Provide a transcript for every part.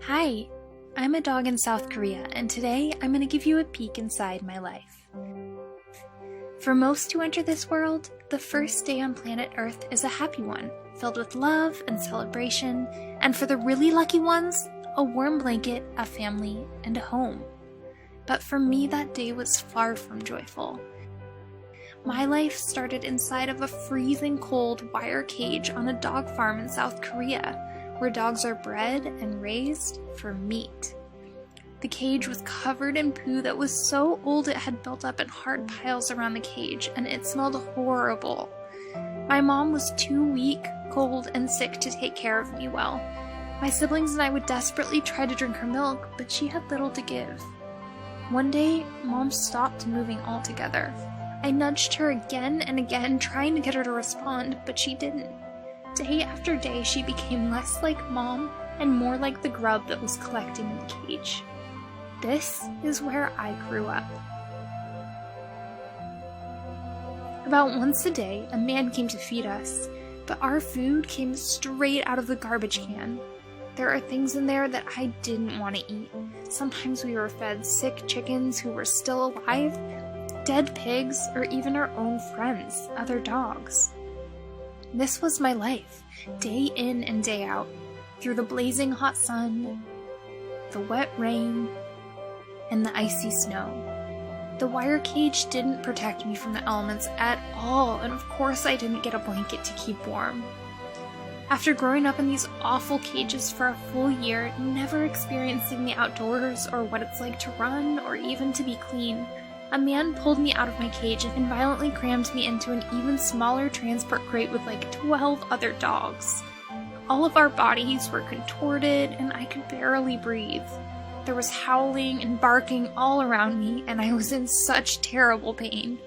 Hi, I'm a dog in South Korea, and today I'm going to give you a peek inside my life. For most who enter this world, the first day on planet Earth is a happy one, filled with love and celebration, and for the really lucky ones, a warm blanket, a family, and a home. But for me, that day was far from joyful. My life started inside of a freezing cold wire cage on a dog farm in South Korea, where dogs are bred and raised for meat. The cage was covered in poo that was so old it had built up in hard piles around the cage, and it smelled horrible. My mom was too weak, cold, and sick to take care of me well. My siblings and I would desperately try to drink her milk, but she had little to give. One day, Mom stopped moving altogether. I nudged her again and again, trying to get her to respond, but she didn't. Day after day, she became less like Mom and more like the grub that was collecting in the cage. This is where I grew up. About once a day, a man came to feed us, but our food came straight out of the garbage can. There are things in there that I didn't want to eat. Sometimes we were fed sick chickens who were still alive, dead pigs, or even our own friends, other dogs. This was my life, day in and day out, through the blazing hot sun, the wet rain, and the icy snow. The wire cage didn't protect me from the elements at all, and of course I didn't get a blanket to keep warm. After growing up in these awful cages for a full year, never experiencing the outdoors or what it's like to run or even to be clean, a man pulled me out of my cage and violently crammed me into an even smaller transport crate with like 12 other dogs. All of our bodies were contorted and I could barely breathe. There was howling and barking all around me, and I was in such terrible pain.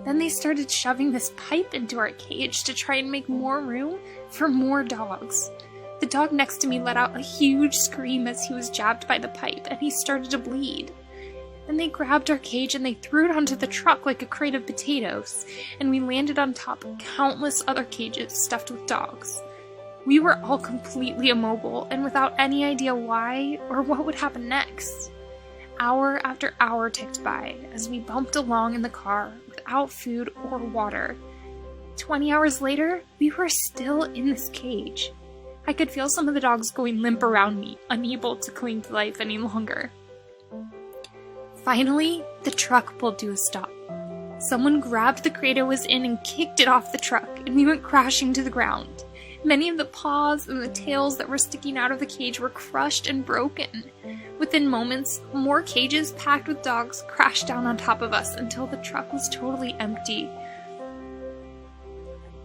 Then they started shoving this pipe into our cage to try and make more room for more dogs. The dog next to me let out a huge scream as he was jabbed by the pipe, and he started to bleed. Then they grabbed our cage and they threw it onto the truck like a crate of potatoes, and we landed on top of countless other cages stuffed with dogs. We were all completely immobile and without any idea why or what would happen next. Hour after hour ticked by as we bumped along in the car without food or water. 20 hours later, we were still in this cage. I could feel some of the dogs going limp around me, unable to cling to life any longer. Finally, the truck pulled to a stop. Someone grabbed the crate I was in and kicked it off the truck, and we went crashing to the ground. Many of the paws and the tails that were sticking out of the cage were crushed and broken. Within moments, more cages packed with dogs crashed down on top of us until the truck was totally empty.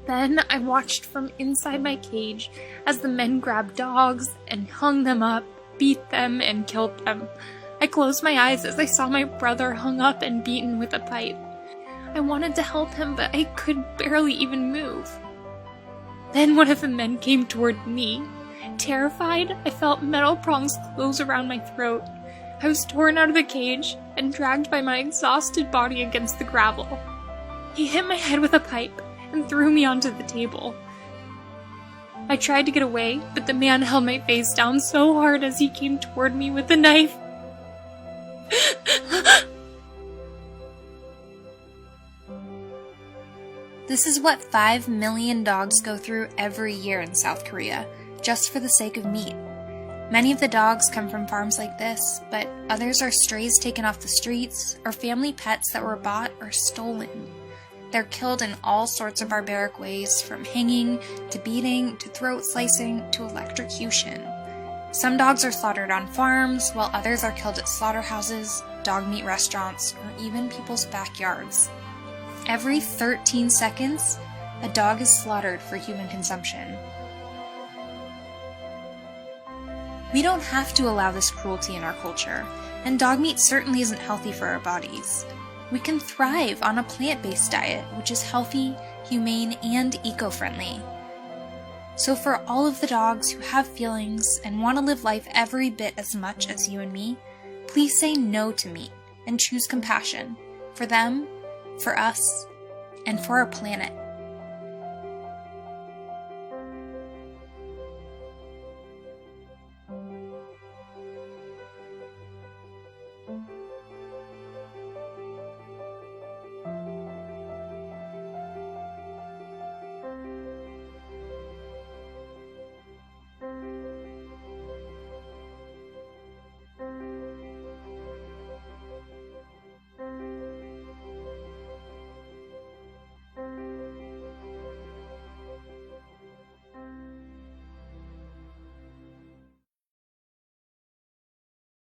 Then I watched from inside my cage as the men grabbed dogs and hung them up, beat them, and killed them. I closed my eyes as I saw my brother hung up and beaten with a pipe. I wanted to help him, but I could barely even move. Then one of the men came toward me. Terrified, I felt metal prongs close around my throat. I was torn out of the cage and dragged by my exhausted body against the gravel. He hit my head with a pipe and threw me onto the table. I tried to get away, but the man held my face down so hard as he came toward me with a knife. This is what 5 million dogs go through every year in South Korea, just for the sake of meat. Many of the dogs come from farms like this, but others are strays taken off the streets, or family pets that were bought or stolen. They're killed in all sorts of barbaric ways, from hanging, to beating, to throat slicing, to electrocution. Some dogs are slaughtered on farms, while others are killed at slaughterhouses, dog meat restaurants, or even people's backyards. Every 13 seconds, a dog is slaughtered for human consumption. We don't have to allow this cruelty in our culture, and dog meat certainly isn't healthy for our bodies. We can thrive on a plant-based diet, which is healthy, humane, and eco-friendly. So for all of the dogs who have feelings and want to live life every bit as much as you and me, please say no to meat and choose compassion for them, for us, and for our planet.